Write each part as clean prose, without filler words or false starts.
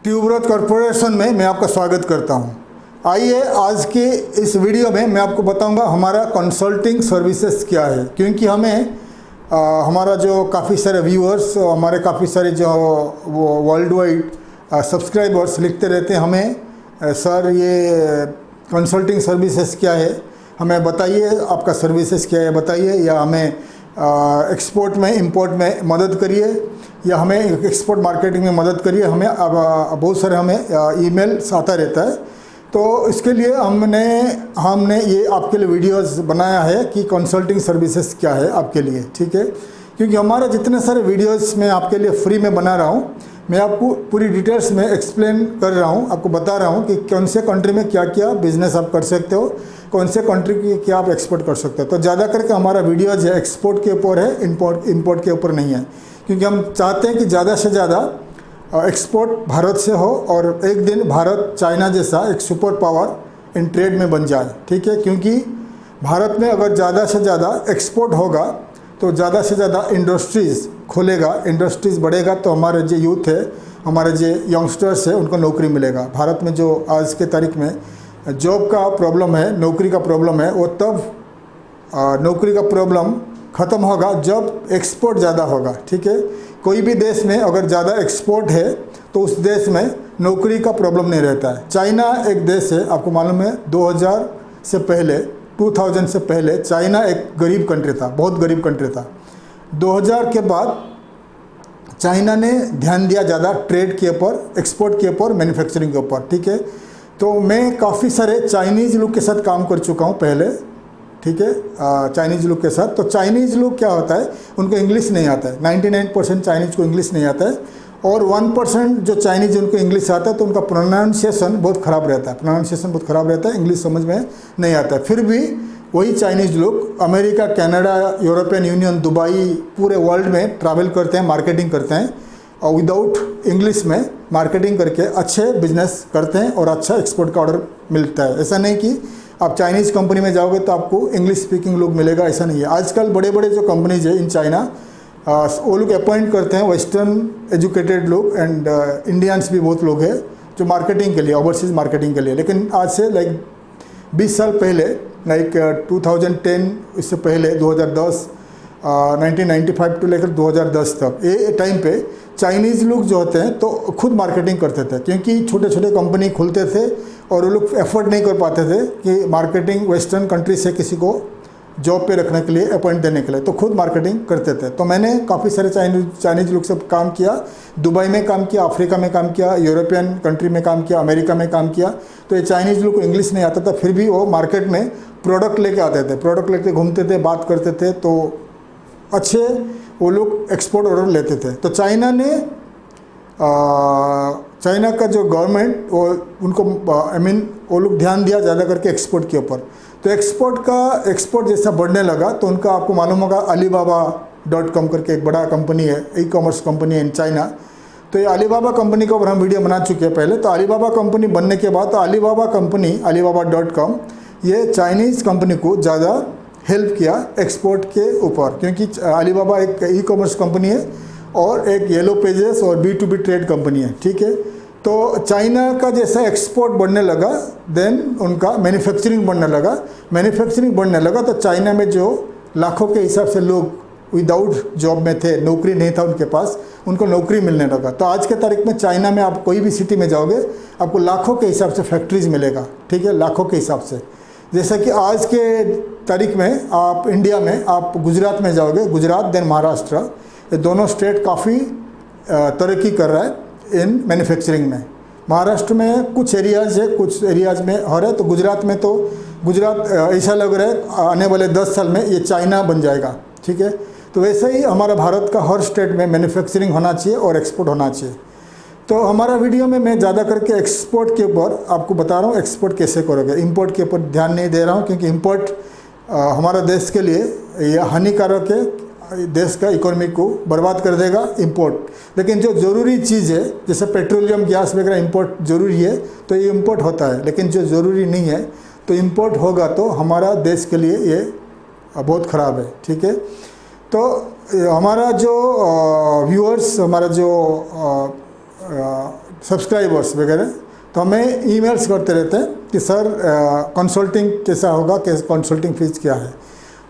Tuberose corporation में मैं आपका स्वागत करता हूं। आइए आज के इस वीडियो में मैं आपको बताऊंगा हमारा कंसल्टिंग सर्विसेज क्या है, क्योंकि हमें हमारा जो काफ़ी सारे व्यूअर्स, हमारे काफ़ी सारे जो वो वर्ल्ड वाइड सब्सक्राइबर्स लिखते रहते हैं हमें, सर ये कंसल्टिंग सर्विसेज क्या है, हमें बताइए आपका सर्विसेज क्या है बताइए, या हमें एक्सपोर्ट में इंपोर्ट में मदद करिए, या हमें एक्सपोर्ट मार्केटिंग में मदद करिए। हमें बहुत सारे हमें ईमेल्स आता रहता है। तो इसके लिए हमने ये आपके लिए वीडियोस बनाया है कि कंसल्टिंग सर्विसेज क्या है आपके लिए, ठीक है। क्योंकि हमारे जितने सारे वीडियोस मैं आपके लिए फ्री में बना रहा हूँ, मैं आपको पूरी डिटेल्स में एक्सप्लेन कर रहा हूँ, आपको बता रहा हूँ कि कौन से कंट्री में क्या क्या बिजनेस आप कर सकते हो, कौन से कंट्री की क्या आप एक्सपोर्ट कर सकते हो। तो ज़्यादा करके हमारा वीडियोज है एक्सपोर्ट के ऊपर है, इंपोर्ट के ऊपर नहीं है, क्योंकि हम चाहते हैं कि ज़्यादा से ज़्यादा एक्सपोर्ट भारत से हो और एक दिन भारत चाइना जैसा एक सुपर पावर इन ट्रेड में बन जाए, ठीक है। क्योंकि भारत में अगर ज़्यादा से ज़्यादा एक्सपोर्ट होगा तो ज़्यादा से ज़्यादा इंडस्ट्रीज़ खुलेगा, इंडस्ट्रीज़ बढ़ेगा, तो हमारे जो यूथ है, हमारे जो यंगस्टर्स है, उनको नौकरी मिलेगा। भारत में जो आज के तारीख में जॉब का प्रॉब्लम है, नौकरी का प्रॉब्लम है, वो तब नौकरी का प्रॉब्लम ख़त्म होगा जब एक्सपोर्ट ज़्यादा होगा, ठीक है। कोई भी देश में अगर ज़्यादा एक्सपोर्ट है तो उस देश में नौकरी का प्रॉब्लम नहीं रहता है। चाइना एक देश है, आपको मालूम है 2000 से पहले चाइना एक गरीब कंट्री था, बहुत गरीब कंट्री था। 2000 के बाद चाइना ने ध्यान दिया ज़्यादा ट्रेड के ऊपर, एक्सपोर्ट के ऊपर, मैन्युफैक्चरिंग के ऊपर, ठीक है। तो मैं काफ़ी सारे चाइनीज़ लोग के साथ काम कर चुका हूँ पहले, ठीक है, चाइनीज़ लोग के साथ। तो चाइनीज़ लोग क्या होता है, उनको इंग्लिश नहीं आता है। 99% चाइनीज़ को इंग्लिश नहीं आता है, और 1% जो चाइनीज़ उनको इंग्लिश आता है तो उनका प्रोनाउंसिएशन बहुत ख़राब रहता है, इंग्लिश समझ में नहीं आता है। फिर भी वही चाइनीज़ लोग America, Canada, European union, Dubai, पूरे वर्ल्ड में ट्रैवल करते हैं, मार्केटिंग करते हैं, और विदाउट इंग्लिश में मार्केटिंग करके अच्छे बिजनेस करते हैं और अच्छा एक्सपोर्ट का ऑर्डर मिलता है। ऐसा नहीं कि आप चाइनीज़ कंपनी में जाओगे तो आपको इंग्लिश स्पीकिंग लोग मिलेगा, ऐसा नहीं है। आजकल बड़े बड़े जो कंपनीज है इन चाइना, वो लोग अपॉइंट करते हैं वेस्टर्न एजुकेटेड लोग, एंड इंडियंस भी बहुत लोग हैं जो मार्केटिंग के लिए, ओवरसीज़ मार्केटिंग के लिए। लेकिन आज से 20 साल पहले, 2010, इससे पहले 2010, 1995 टू लेकर 2010 तक, ये टाइम पे चाइनीज़ लोग जो होते हैं तो खुद मार्केटिंग करते थे, क्योंकि छोटे छोटे कंपनी खुलते थे और वो लोग एफर्ट नहीं कर पाते थे कि मार्केटिंग वेस्टर्न कंट्री से किसी को जॉब पे रखने के लिए, अपॉइंट देने के लिए, तो खुद मार्केटिंग करते थे। तो मैंने काफ़ी सारे चाइनीज़ लोग से काम किया, दुबई में काम किया, अफ्रीका में काम किया, यूरोपियन कंट्री में काम किया, अमेरिका में काम किया। तो ये चाइनीज़ लोग को इंग्लिश नहीं आता था, फिर भी वो मार्केट में प्रोडक्ट लेके आते थे, प्रोडक्ट लेके घूमते थे, बात करते थे, तो अच्छे वो लोग एक्सपोर्ट ऑर्डर लेते थे। तो चाइना का जो गवर्नमेंट, वो उनको वो लोग ध्यान दिया ज़्यादा करके एक्सपोर्ट के ऊपर। तो एक्सपोर्ट जैसा बढ़ने लगा तो उनका, आपको मालूम होगा, alibaba.com करके एक बड़ा कंपनी है, ई कॉमर्स कंपनी है इन चाइना। तो ये अलीबाबा कंपनी के ऊपर हम वीडियो बना चुके हैं पहले। तो अलीबाबा कंपनी बनने के बाद तो alibaba.com ये चाइनीज़ कंपनी को ज़्यादा हेल्प किया एक्सपोर्ट के ऊपर, क्योंकि अलीबाबा एक ई कॉमर्स कंपनी है और एक येलो पेजेस और B2B ट्रेड कंपनी है, ठीक है। तो चाइना का जैसा एक्सपोर्ट बढ़ने लगा, देन उनका मैन्युफैक्चरिंग बढ़ने लगा। तो चाइना में जो लाखों के हिसाब से लोग विदाउट जॉब में थे, नौकरी नहीं था उनके पास, उनको नौकरी मिलने लगा। तो आज के तारीख में चाइना में आप कोई भी सिटी में जाओगे, आपको लाखों के हिसाब से फैक्ट्रीज मिलेगा, ठीक है, लाखों के हिसाब से। जैसा कि आज के तारीख में आप इंडिया में, आप गुजरात में जाओगे, गुजरात देन महाराष्ट्र, ये दोनों स्टेट काफ़ी तरक्की कर रहा है इन मैन्युफैक्चरिंग में। महाराष्ट्र में कुछ एरियाज़ है, कुछ एरियाज़ में हो रहा है। तो गुजरात ऐसा लग रहा है आने वाले 10 साल में ये चाइना बन जाएगा, ठीक है। तो वैसे ही हमारा भारत का हर स्टेट में मैन्युफैक्चरिंग होना चाहिए और एक्सपोर्ट होना चाहिए। तो हमारा वीडियो में मैं ज़्यादा करके एक्सपोर्ट के ऊपर आपको बता रहा हूँ, एक्सपोर्ट कैसे करोगे। इंपोर्ट के ऊपर ध्यान नहीं दे रहा हूँ, क्योंकि इंपोर्ट हमारा देश के लिए ये हानिकारक है, देश का इकोनॉमी को बर्बाद कर देगा इंपोर्ट। लेकिन जो ज़रूरी चीज़ है, जैसे पेट्रोलियम, गैस वगैरह इंपोर्ट ज़रूरी है तो ये इंपोर्ट होता है, लेकिन जो ज़रूरी नहीं है तो इंपोर्ट होगा तो हमारा देश के लिए ये बहुत ख़राब है, ठीक है। तो हमारा जो व्यूअर्स, हमारा जो सब्सक्राइबर्स वगैरह, तो हमें ईमेल्स करते रहते हैं कि सर कंसल्टिंग कैसा होगा, कैसे कंसल्टिंग फीस क्या है।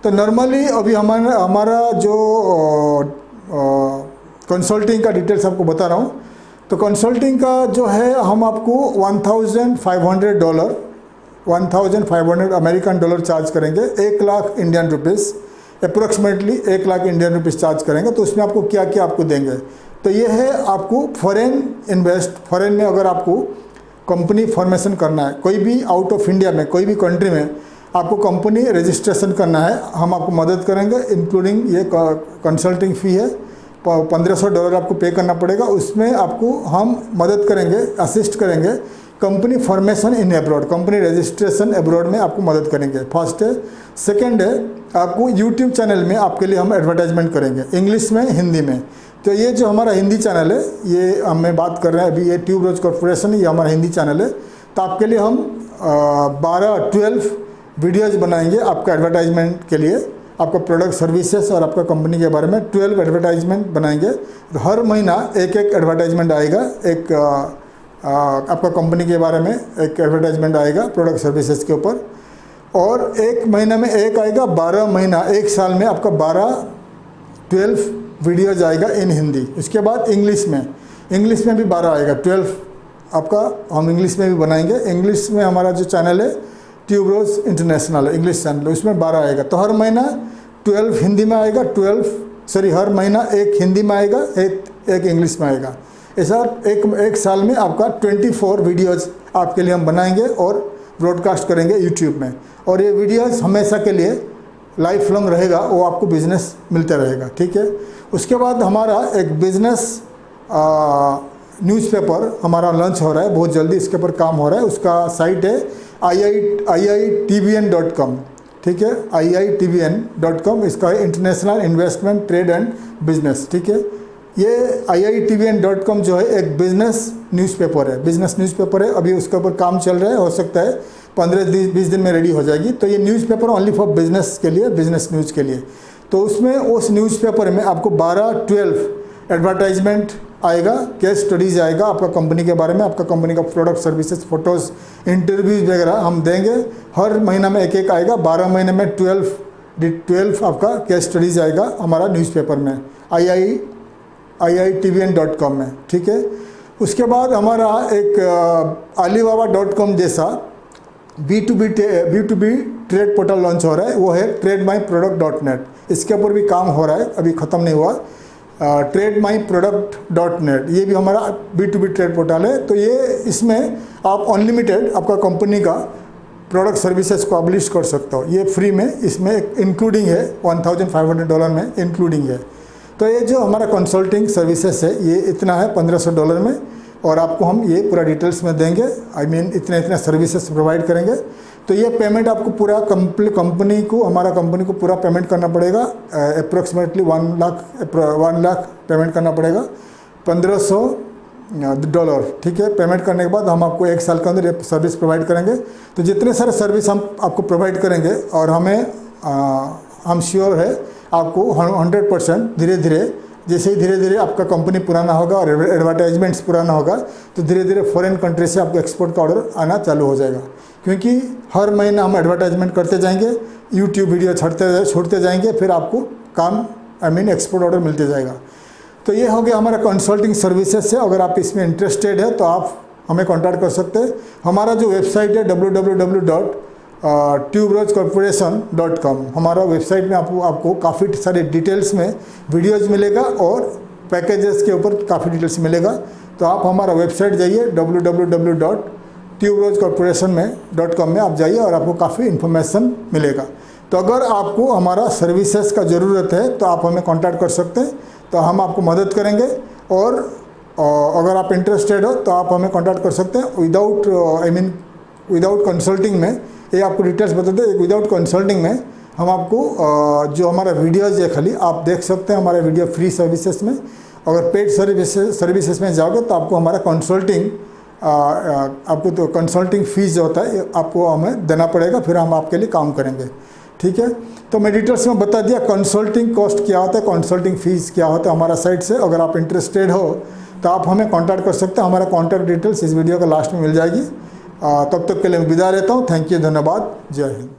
तो नॉर्मली अभी हमारा जो कंसल्टिंग का डिटेल्स आपको बता रहा हूँ। तो कंसल्टिंग का जो है हम आपको $1,500 अमेरिकन डॉलर चार्ज करेंगे, 1 lakh Indian rupees, approximately 1 lakh Indian rupees charge करेंगे। तो उसमें आपको क्या क्या आपको देंगे, तो ये है आपको फॉरेन में अगर आपको कंपनी फॉर्मेशन करना है, कोई भी आउट ऑफ इंडिया में, कोई भी कंट्री में आपको कंपनी रजिस्ट्रेशन करना है, हम आपको मदद करेंगे। इंक्लूडिंग ये कंसल्टिंग फ़ी है, $1,500 आपको पे करना पड़ेगा। उसमें आपको हम मदद करेंगे, असिस्ट करेंगे कंपनी फॉर्मेशन इन एब्रॉड, कंपनी रजिस्ट्रेशन एब्रॉड में आपको मदद करेंगे, फर्स्ट है। सेकंड है आपको यूट्यूब चैनल में आपके लिए हम एडवर्टाइजमेंट करेंगे, इंग्लिश में, हिंदी में। तो ये जो हमारा हिंदी चैनल है, ये हमें बात कर रहे हैं अभी, ये ट्यूबरोज कॉर्पोरेशन, ये हमारा हिंदी चैनल है। तो आपके लिए हम 12 वीडियोज़ बनाएंगे आपका एडवर्टाइजमेंट के लिए, आपका प्रोडक्ट सर्विसेज और आपका कंपनी के बारे में 12 एडवर्टाइजमेंट बनाएंगे। तो हर महीना एक एडवर्टाइजमेंट आएगा, एक आपका कंपनी के बारे में एक एडवर्टाइजमेंट आएगा प्रोडक्ट सर्विसेज के ऊपर, और 1 महीना में एक आएगा, 12 महीना, 1 साल में आपका 12 वीडियोज आएगा इन हिंदी। उसके बाद इंग्लिश में भी 12 आएगा, 12 आपका हम इंग्लिश में भी बनाएंगे। इंग्लिश में हमारा जो चैनल है ट्यूबरोज इंटरनेशनल है, इंग्लिश चैनल, उसमें 12 आएगा। तो हर महीना 12 हिंदी में आएगा, हर महीना एक हिंदी में आएगा, एक इंग्लिश में आएगा। ऐसा एक साल में आपका 24 वीडियोज़ आपके लिए हम बनाएंगे और ब्रॉडकास्ट करेंगे यूट्यूब में। और ये वीडियोज़ हमेशा के लिए लाइफ लॉन्ग रहेगा, वो आपको बिजनेस मिलता रहेगा, ठीक है। उसके बाद हमारा एक बिजनेस न्यूज़पेपर हमारा लॉन्च हो रहा है, बहुत जल्दी इसके ऊपर काम हो रहा है। उसका साइट है iitbn.com, ठीक है, iitbn.com, इसका है international investment trade and business, ठीक है। ये iitbn.com जो है एक बिजनेस न्यूज़पेपर है, अभी उसके ऊपर काम चल रहा है, हो सकता है 15-20 दिन में रेडी हो जाएगी। तो ये न्यूज़पेपर ओनली फॉर बिजनेस के लिए, बिजनेस न्यूज़ के लिए। तो उसमें उस न्यूज़पेपर में आपको 12 एडवर्टाइजमेंट आएगा, केस स्टडीज़ आएगा आपका कंपनी के बारे में, आपका कंपनी का प्रोडक्ट सर्विसेज, फोटोज़, इंटरव्यूज़ वगैरह हम देंगे। हर महीना में एक आएगा, 12 महीने में 12 आपका केस स्टडीज़ आएगा हमारा न्यूज़पेपर में, iitbn.com में, ठीक है। उसके बाद हमारा एक alibaba.com जैसा B2B ट्रेड पोर्टल लॉन्च हो रहा है, वो है TradeMyProduct.net। इसके ऊपर भी काम हो रहा है, अभी ख़त्म नहीं हुआ। TradeMyProduct.net ये भी हमारा B2B ट्रेड पोर्टल है। तो ये इसमें आप अनलिमिटेड आपका कंपनी का प्रोडक्ट सर्विसेज को पब्लिश कर सकते हो, ये फ्री में, इसमें इंक्लूडिंग है, $1,500 में इंक्लूडिंग है। तो ये जो हमारा कंसल्टिंग सर्विसेज है ये इतना है $1,500 में, और आपको हम ये पूरा डिटेल्स में देंगे, इतने सर्विसेज प्रोवाइड करेंगे। तो ये पेमेंट आपको पूरा कंपनी को, हमारा कंपनी को पूरा पेमेंट करना पड़ेगा, अप्रोक्सीमेटली 1 लाख पेमेंट करना पड़ेगा, $1,500, ठीक है। पेमेंट करने के बाद हम आपको 1 साल के अंदर ये सर्विस प्रोवाइड करेंगे। तो जितने सारे सर्विस हम आपको प्रोवाइड करेंगे, और हम श्योर है आपको 100% धीरे धीरे, जैसे ही धीरे धीरे आपका कंपनी पुराना होगा और एडवर्टाइजमेंट्स पुराना होगा, तो धीरे धीरे फॉरेन कंट्री से आपको एक्सपोर्ट का ऑर्डर आना चालू हो जाएगा। क्योंकि हर महीना हम एडवर्टाइजमेंट करते जाएंगे, यूट्यूब वीडियो छोड़ते जाएंगे, फिर आपको काम एक्सपोर्ट ऑर्डर मिलते जाएगा। तो ये हो गया हमारा कंसल्टिंग सर्विसेज से। अगर आप इसमें इंटरेस्टेड है तो आप हमें कॉन्टैक्ट कर सकते हैं। हमारा जो वेबसाइट है www.tubrojcorporation.com, हमारा वेबसाइट में आपको काफ़ी सारे डिटेल्स में वीडियोज़ मिलेगा और पैकेजेस के ऊपर काफ़ी डिटेल्स मिलेगा। तो आप हमारा वेबसाइट जाइए www.tubrojcorporation.com में आप जाइए और आपको काफ़ी इन्फॉर्मेशन मिलेगा। तो अगर आपको हमारा सर्विसेज का ज़रूरत है तो आप हमें कांटेक्ट कर सकते हैं, तो हम आपको मदद करेंगे। और अगर आप इंटरेस्टेड हो तो आप हमें कांटेक्ट कर सकते हैं विदाउट कंसल्टिंग में। ये आपको डिटेल्स बताते हैं, विदाउट कंसल्टिंग में हम आपको जो हमारा वीडियोज़ है खाली आप देख सकते हैं हमारे वीडियो फ्री सर्विसेज में। अगर पेड सर्विसेज में जाओगे तो आपको हमारा आपको तो कंसल्टिंग फीस जो होता है आपको हमें देना पड़ेगा, फिर हम आपके लिए काम करेंगे, ठीक है। तो मैं डिटेल्स में बता दिया कंसल्टिंग कॉस्ट क्या होता है, कंसल्टिंग फीस क्या होता है हमारा साइड से। अगर आप इंटरेस्टेड हो तो आप हमें कांटेक्ट कर सकते हैं। हमारा कांटेक्ट डिटेल्स इस वीडियो का लास्ट में मिल जाएगी। तब तक के लिए मैं विदा लेता हूँ। थैंक यू, धन्यवाद, जय हिंद।